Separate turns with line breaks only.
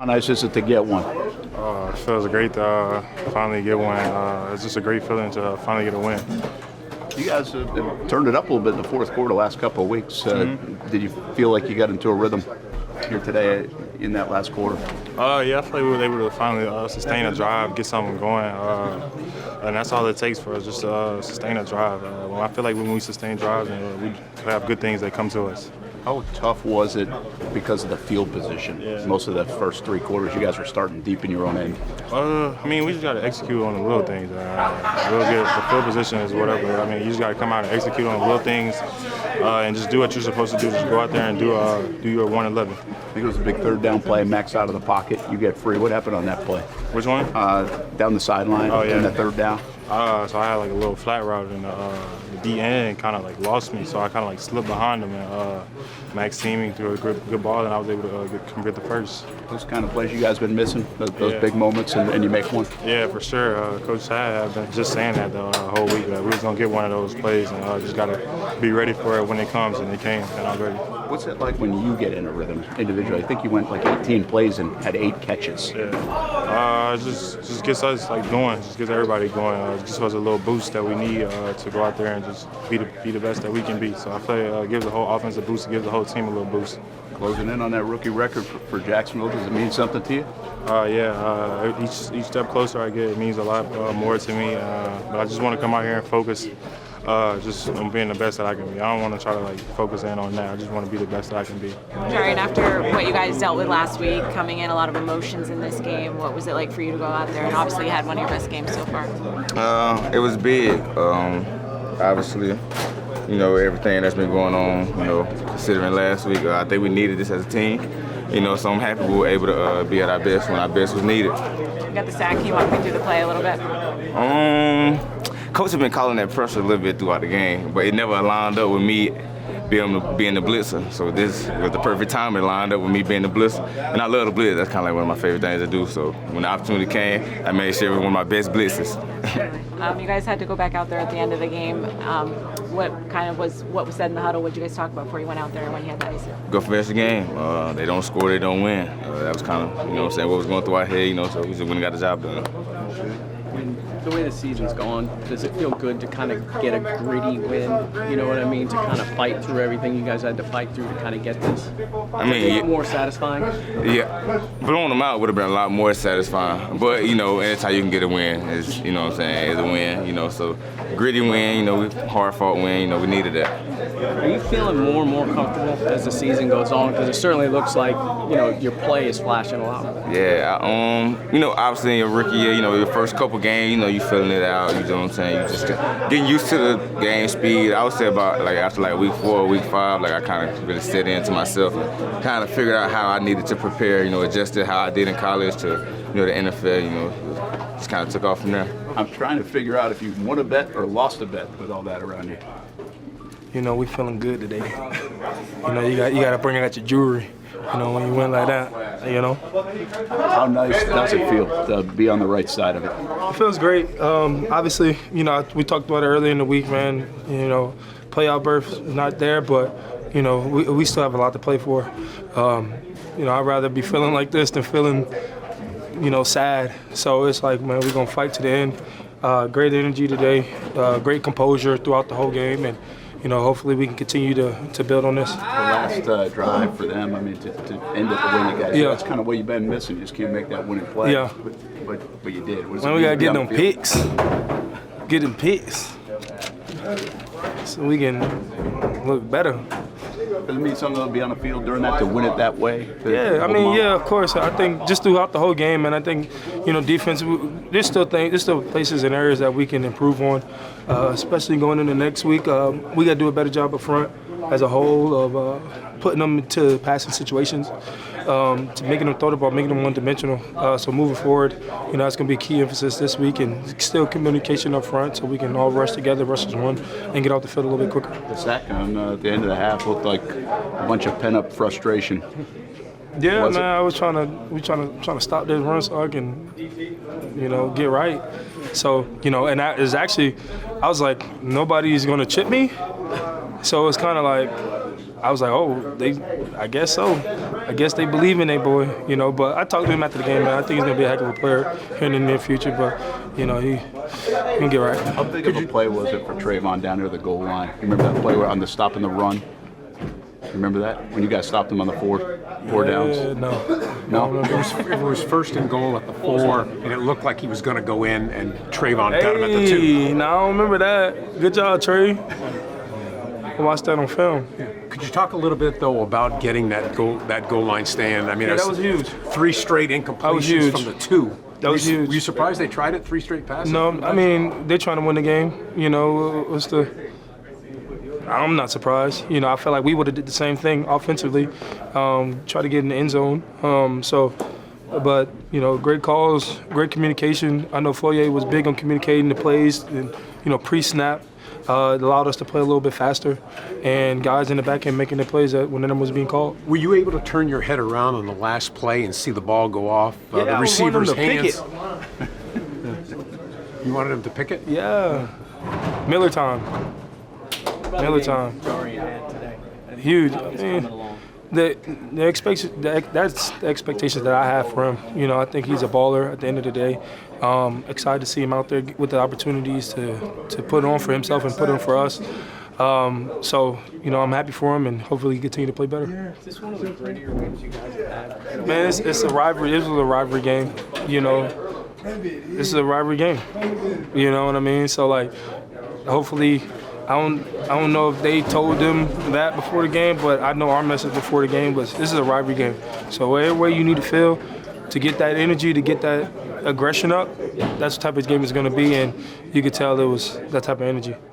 How nice is it to get one?
It feels great to finally get one. It's just a great feeling to finally get a win.
You guys have turned it up a little bit in the fourth quarter the last couple of weeks. Did you feel like you got into a rhythm here today in that last quarter?
Yeah, I feel like we were able to finally sustain a drive, get something going. And that's all it takes for us, just to sustain a drive. I feel like when we sustain drives, we have good things that come to us.
How tough was it because of the field position?
Yeah.
Most of the first three quarters, you guys were starting deep in your own end.
We just got to execute on the little things. We'll get the field position is whatever. You just got to come out and execute on the little things and just do what you're supposed to do. Just go out there and do your 1-11.
I think it was a big third down play, max out of the pocket. You get free. What happened on that play?
Which one?
Down the sideline in the third down.
So I had like a little flat route and the DN kind of like lost me, so I kind of like slipped behind him and Max teaming threw a good ball and I was able to come get the first.
Those kind of plays you guys been missing, those big moments, and you make one.
Yeah, for sure. Coach had been just saying that the whole week that we was gonna get one of those plays and just gotta be ready for it when it comes, and it came, and I was ready.
What's it like when you get in a rhythm individually? I think you went like 18 plays and had 8 catches.
Yeah, just gets us like going, just gets everybody going. Just was a little boost that we need to go out there and just be the best that we can be. So I feel like it gives the whole offense a boost, it gives the whole team a little boost.
Closing in on that rookie record for Jacksonville, does it mean something to you?
Each step closer I get, it means a lot more to me. But I just want to come out here and focus just on being the best that I can be. I don't want to try to like focus in on that. I just want to be the best that I can be.
Jarrian, after what you guys dealt with last week, coming in a lot of emotions in this game, what was it like for you to go out there? And obviously you had one of your best games so far.
It was big. Obviously, everything that's been going on, considering last week, I think we needed this as a team. So I'm happy we were able to be at our best when our best was needed.
You got the sack. Can you walk me through the play a little bit?
Coach has been calling that pressure a little bit throughout the game, but it never lined up with me being the blitzer. So this was the perfect time it lined up with me being the blitzer. And I love the blitz. That's kind of like one of my favorite things to do. So when the opportunity came, I made sure it was one of my best blitzes.
You guys had to go back out there at the end of the game. What was said in the huddle? What did you guys talk about before you went out there when you had that issue?
Go finish the game. They don't score, they don't win. That was kind of, what was going through our head, so we just went and got the job done.
The way the season's gone, does it feel good to kind of get a gritty win? You know what I mean? To kind of fight through everything you guys had to fight through to kind of get this. More satisfying.
Yeah, blowing them out would have been a lot more satisfying. But anytime you can get a win, is is a win. So gritty win, hard fought win. We needed that.
Are you feeling more and more comfortable as the season goes on? Because it certainly looks like your play is flashing a lot.
Yeah, obviously in your rookie year, your first couple games, you feeling it out. You know what I'm saying? You just getting used to the game speed. I would say about after week 4, week 5, I kind of really set into myself and kind of figured out how I needed to prepare. Adjusted how I did in college to the NFL. Just kind of took off from there.
I'm trying to figure out if you won a bet or lost a bet with all that around you.
We feeling good today. You got to bring out your jewelry. When you win like that,
How nice does it feel to be on the right side of it?
It feels great. Obviously, we talked about it earlier in the week, man. Playoff berth is not there, but we still have a lot to play for. I'd rather be feeling like this than feeling, sad. So it's like, man, we're gonna fight to the end. Great energy today, great composure throughout the whole game, and hopefully we can continue to build on this.
The last drive for them, to end up the win, you guys.
Yeah.
That's kind of what you've been missing. You just can't make that winning play.
Yeah.
But you did.
Man, we got to get them picks. Get them picks. So we can look better.
Does it mean something to be on the field during that to win it that way?
Yeah, of course. I think just throughout the whole game, and I think, defense, there's still places and areas that we can improve on, especially going into next week. We got to do a better job up front as a whole of putting them into passing situations, to making them throw the ball, making them one-dimensional. So moving forward, that's going to be a key emphasis this week, and still communication up front so we can all rush together, rush as one, and get off the field a little bit quicker.
The sack at the end of the half looked like a bunch of pent-up frustration.
Yeah, man, I was trying to stop this run so I can, get right. So, and that is actually, I was like, nobody's going to chip me. So it's kind of like, I was like, oh, I guess so. I guess they believe in their boy, But I talked to him after the game, man. I think he's gonna be a heck of a player here in the near future. But he can get right.
How big of a play was it for Trayvon down near the goal line? You remember that play where on the stop and the run? You remember that when you guys stopped him on the four downs?
No.
It was first and goal at the 4, and it looked like he was going to go in, and Trayvon got him at the 2.
No, I don't remember that. Good job, Trey. I watched that on film.
Could you talk a little bit though about getting that goal line stand? I mean,
that was huge.
3 straight incompletions from the 2.
That was huge.
Were you surprised they tried it 3 straight passes?
No, I mean they're trying to win the game. I'm not surprised. I feel like we would have did the same thing offensively, try to get in the end zone. But great calls, great communication. I know Foyer was big on communicating the plays and pre-snap. It allowed us to play a little bit faster, and guys in the back end making the plays when the number was being called.
Were you able to turn your head around on the last play and see the ball go off the receiver's hands? You wanted him to pick it?
Yeah. Miller time.
Jarrian had today.
Huge.
Coming along.
That's the expectations that I have for him. I think he's a baller at the end of the day. Excited to see him out there with the opportunities to put on for himself and put on for us. I'm happy for him, and hopefully he continue to play better.
Is this one of the grittier wins you guys have had?
Man, it's a rivalry. This was a rivalry game. This is a rivalry game. You know what I mean? So hopefully. I don't know if they told them that before the game, but I know our message before the game was this is a rivalry game. So everywhere you need to feel to get that energy, to get that aggression up, that's the type of game it's going to be, and you could tell it was that type of energy.